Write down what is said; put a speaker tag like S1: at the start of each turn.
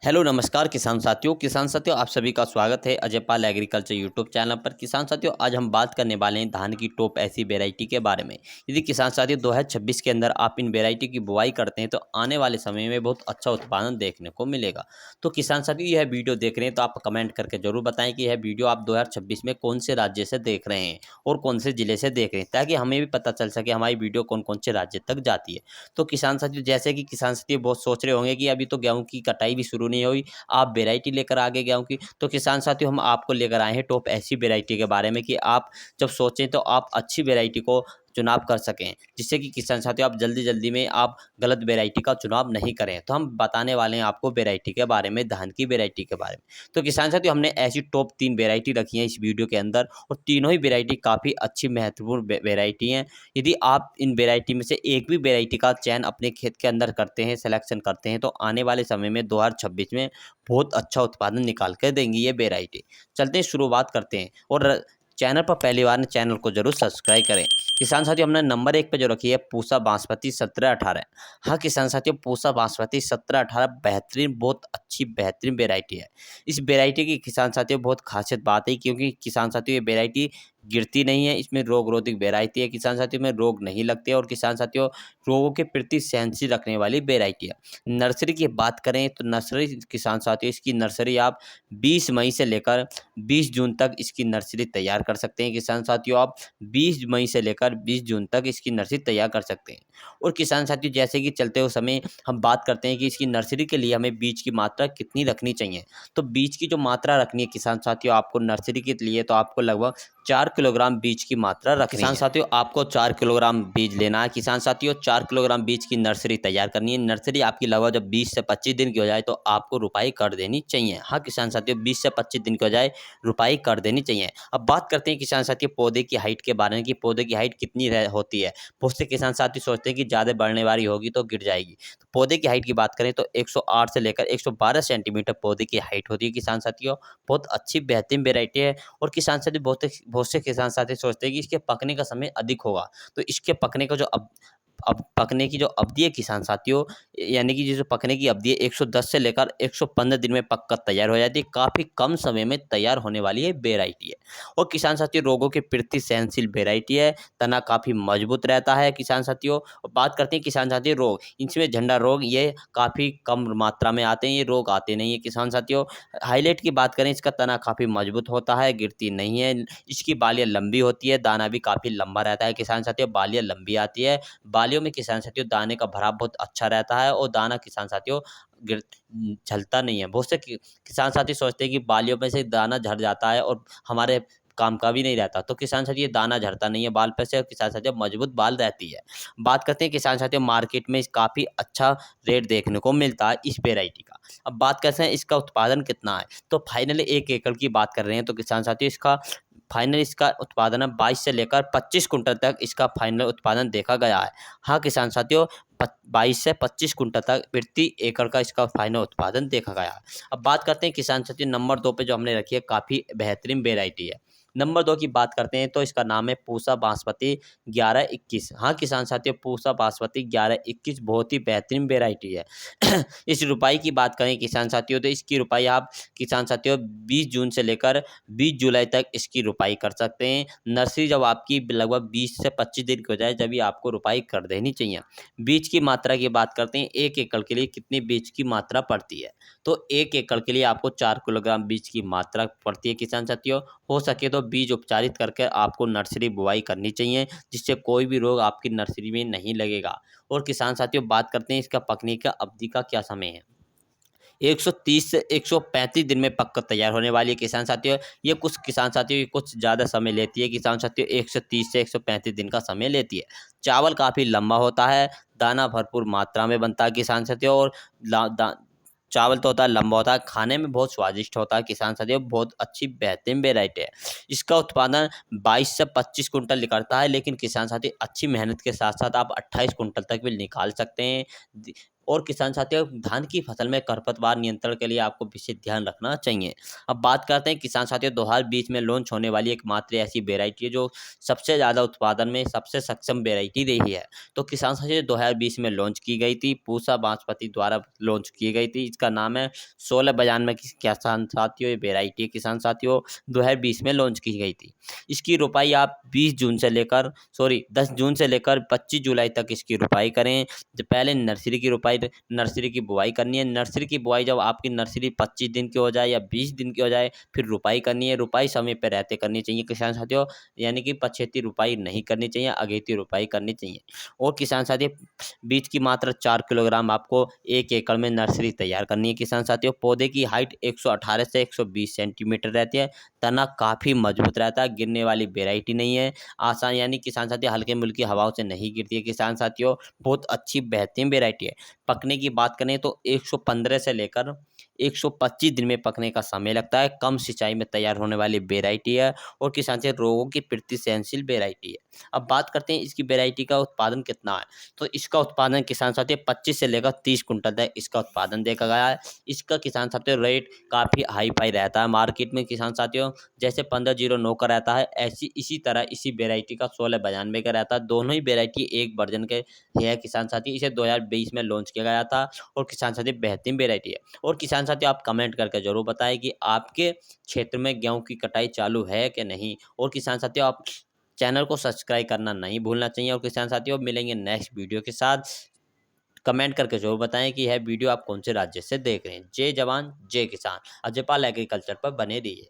S1: Hello नमस्कार किसान साथियों आप सभी का स्वागत है Ajay Pal agriculture YouTube channel पर। किसान साथियों आज हम बात करने वाले हैं धान की टॉप ऐसी वैरायटी के बारे में। यदि किसान साथियों 2026 के अंदर आप इन वैरायटी की बुआई करते हैं तो आने वाले समय में बहुत अच्छा उत्पादन देखने को मिलेगा। तो किसान साथियों यह वीडियो देख रहे हैं तो आप कमेंट करके जरूर बताएं कि यह वीडियो आप 2026 में कौन से राज्य से देख रहे हैं और कौन से जिले से देख रहे हैं, ताकि हमें भी पता चल सके हमारी वीडियो कौन कौन से राज्य तक जाती है। तो किसान साथियों जैसे कि किसान साथियों बहुत सोच रहे होंगे कि अभी तो गेहूं की कटाई भी शुरू नहीं हुई, आप वैरायटी लेकर आ गए गेहूं की। तो किसान साथियों हम आपको लेकर आए हैं टॉप ऐसी वैरायटी के बारे में कि आप जब सोचें तो आप अच्छी वैरायटी को चुनाव कर सकें, जिससे कि किसान साथियों आप जल्दी जल्दी में आप गलत वैरायटी का चुनाव नहीं करें। तो हम बताने वाले हैं आपको वैरायटी के बारे में, धान की वैरायटी के बारे में। तो किसान साथियों हमने ऐसी टॉप 3 वैरायटी रखी है इस वीडियो के अंदर, और तीनों ही वैरायटी काफ़ी अच्छी महत्वपूर्ण वैरायटी हैं। यदि आप इन वैरायटी में से एक भी वैरायटी का चयन अपने खेत के अंदर करते हैं, सिलेक्शन करते हैं, तो आने वाले समय में 2026 में बहुत अच्छा उत्पादन निकाल कर देंगी ये वैरायटी। चलते हैं शुरुआत करते हैं, और चैनल पर पहली बार चैनल को जरूर सब्सक्राइब करें। किसान साथियों हमने नंबर 1 पे जो रखी है पूसा बासमती 1718। हाँ किसान साथियों पूसा बासमती 1718 बेहतरीन, बहुत अच्छी बेहतरीन वैरायटी है। इस वैरायटी की किसान साथियों बहुत खासियत बात है, क्योंकि किसान साथियों ये वैरायटी गिरती नहीं है, इसमें रोग रोधक वैरायटी है किसान साथियों, में रोग नहीं लगते, और किसान साथियों रोगों के प्रति सहनशील रखने वाली वैरायटी है। नर्सरी की बात करें तो नर्सरी किसान साथियों इसकी नर्सरी आप 20 मई से लेकर 20 जून तक इसकी नर्सरी तैयार कर सकते हैं। किसान साथियों आप 20 मई से लेकर 20 जून तक इसकी नर्सरी तैयार कर सकते हैं। और किसान साथियों जैसे कि चलते हुए समय हम बात करते हैं कि इसकी नर्सरी के लिए हमें बीज की मात्रा कितनी रखनी चाहिए। तो बीज की जो मात्रा रखनी है किसान साथियों आपको नर्सरी के लिए, तो आपको लगभग 4 किलोग्राम बीज की मात्रा रखनी है। किसान साथियों आपको 4 किलोग्राम बीज लेना है। किसान साथियों 4 किलोग्राम बीज की नर्सरी तैयार करनी है। नर्सरी आपकी लगभग जब 20 से 25 दिन की हो जाए तो आपको रुपाई कर देनी चाहिए। हाँ किसान साथियों 20 से 25 दिन की हो जाए रुपाई कर देनी चाहिए। अब बात करते हैं किसान साथियों पौधे की हाइट के बारे में कि पौधे की हाइट कितनी होती है। बहुत से किसान साथी सोचते हैं कि ज़्यादा बढ़ने वाली होगी तो गिर जाएगी। तो पौधे की हाइट की बात करें तो 108 से लेकर 112 सेंटीमीटर पौधे की हाइट होती है किसान साथियों। बहुत अच्छी बेहतरीन वेराइटी है। और किसान साथी बहुत से किसान साथी सोचते हैं कि इसके पकने का समय अधिक होगा। तो इसके पकने का जो अब पकने की जो अवधि है किसान साथियों, यानी कि जो पकने की अवधि है 110 से लेकर 115 दिन में पककर तैयार हो जाती है। काफ़ी कम समय में तैयार होने वाली ये वेराइटी है। और किसान साथियों रोगों के प्रति सहनशील वेराइटी है। तना काफ़ी मजबूत रहता है किसान साथियों। और बात करते हैं किसान साथियों रोग, इनमें झंडा रोग ये काफ़ी कम मात्रा में आते हैं, ये रोग आते नहीं है किसान साथियों। हाईलाइट की बात करें इसका तना काफ़ी मजबूत होता है, गिरती नहीं है। इसकी बालियाँ लंबी होती है, दाना भी काफ़ी लंबा रहता है किसान साथियों। बालियाँ लंबी आती है, बालियों में किसान साथियों दाने का भराव बहुत अच्छा रहता है, और दाना किसान साथियों गिर झलता नहीं है। बहुत से किसान साथी सोचते हैं कि बालियों में से दाना झड़ जाता है और हमारे काम का भी नहीं रहता। तो किसान साथियों ये दाना झड़ता नहीं है बाल पे से, और किसान साथियों मजबूत बाल रहती है। बात करते हैं किसान साथियों मार्केट में काफ़ी अच्छा रेट देखने को मिलता है इस वेराइटी का। अब बात करते हैं इसका उत्पादन कितना है। तो फाइनली 1 एकड़ की बात कर रहे हैं तो किसान साथियों इसका फाइनल इसका उत्पादन है 22 से लेकर 25 कुंटल तक इसका फाइनल उत्पादन देखा गया है। हाँ किसान साथियों 22 से 25 कुंटल तक प्रति एकड़ का इसका फाइनल उत्पादन देखा गया है। अब बात करते हैं किसान साथियों नंबर 2 पे जो हमने रखी है काफ़ी बेहतरीन वेराइटी है। नंबर 2 की बात करते हैं तो इसका नाम है पूसा बासमती 1121। हाँ किसान साथियों पूसा बासमती 1121 बहुत ही बेहतरीन वेराइटी है। इस रुपाई की बात करें किसान साथियों तो इसकी रुपाई आप किसान साथियों 20 जून से लेकर 20 जुलाई तक इसकी रुपाई कर सकते हैं। नर्सरी जब आपकी लगभग 20 से 25 दिन की हो जाए जब आपको रुपाई कर देनी चाहिए। बीज की मात्रा की बात करते हैं 1 एकड़ के लिए कितनी बीज की मात्रा पड़ती है। तो 1 एकड़ के लिए आपको 4 किलोग्राम बीज की मात्रा पड़ती है किसान साथियों। हो सके तो बीज उपचारित करके आपको नर्सरी बुआई करनी चाहिए, जिससे कोई भी रोग आपकी नर्सरी में नहीं लगेगा। और किसान साथियों बात करते हैं इसका पकने का अवधि का क्या समय है। 130 से 135 दिन में पककर तैयार होने वाली है किसान साथियों। ये कुछ किसान साथियों ये कुछ ज़्यादा समय लेती है किसान साथियों, 130 से 135 दिन का समय लेती है। चावल काफ़ी लंबा होता है, दाना भरपूर मात्रा में बनता है किसान साथियों, और चावल तो होता है लंबा होता है, खाने में बहुत स्वादिष्ट होता है किसान साथियों। बहुत अच्छी बेहतरीन वेराइटी है। इसका उत्पादन 22 से 25 कुंटल निकलता है, लेकिन किसान साथी अच्छी मेहनत के साथ साथ आप 28 कुंटल तक भी निकाल सकते हैं। और किसान साथियों, धान की फसल में खरपतवार नियंत्रण के लिए आपको विशेष ध्यान रखना चाहिए। अब बात करते हैं किसान साथियों, 2020 में लॉन्च होने वाली एकमात्र ऐसी वेराइटी है जो सबसे ज़्यादा उत्पादन में सबसे सक्षम वेराइटी रही है। तो किसान साथियों 2020 में लॉन्च की गई थी, पूसा बासमती द्वारा लॉन्च की गई थी। इसका नाम है 1692 की किसान साथियों, ये वेराइटी किसान साथियों 2020 में लॉन्च की गई थी। इसकी रोपाई आप 10 जून से लेकर 25 जुलाई तक इसकी रोपाई करें। जो पहले नर्सरी की बुआई करनी है। नर्सरी की बुआई जब आपकी नर्सरी 25 दिन की हो जाए या 20 दिन की हो जाए, फिर रुपाई करनी है। रुपाई समय पे रहते करनी चाहिए किसान साथियों, यानी कि पछेती रुपाई नहीं करनी चाहिए, अगेती रुपाई करनी चाहिए। और किसान साथियों, बीज की मात्रा 4 किलोग्राम आपको 1 एकड़ में नर्सरी तैयार करनी है किसान साथियों। पौधे की हाइट 118 से 120 सेंटीमीटर रहती है। तना काफ़ी मजबूत रहता है, गिरने वाली वेराइटी नहीं है। आसान, यानी किसान साथियों हल्के-मुल्की हवाओं से नहीं गिरती है किसान साथियों, बहुत अच्छी बेहतरीन वेराइटी है। पकने की बात करें तो 115 से लेकर 125 दिन में पकने का समय लगता है। कम सिंचाई में तैयार होने वाली वेराइटी है और किसान से रोगों की प्रति सहनशील वेराइटी है। अब बात करते हैं इसकी वेराइटी का उत्पादन कितना है। तो इसका उत्पादन किसान साथियों 25 से लेकर 30 कुंटल तक इसका उत्पादन देखा गया है। इसका किसान साथियों रेट काफ़ी हाई फाई रहता है मार्केट में किसान साथियों। जैसे 1509 का रहता है, ऐसी इसी तरह इसी वेराइटी का 1692 का रहता है। दोनों ही वेराइटी एक वर्जन के है किसान साथी। इसे 2020 में लॉन्च किया गया था और किसान साथी बेहतरीन वेराइटी है। और किसान साथियों आप कमेंट करके जरूर बताएं कि आपके क्षेत्र में गेहूं की कटाई चालू है कि नहीं। और किसान साथियों आप चैनल को सब्सक्राइब करना नहीं भूलना चाहिए। और किसान साथियों मिलेंगे नेक्स्ट वीडियो के साथ। कमेंट करके जरूर बताएं कि यह वीडियो आप कौन से राज्य से देख रहे हैं। जय जवान जय किसान। अजयपाल एग्रीकल्चर पर बने रहिए।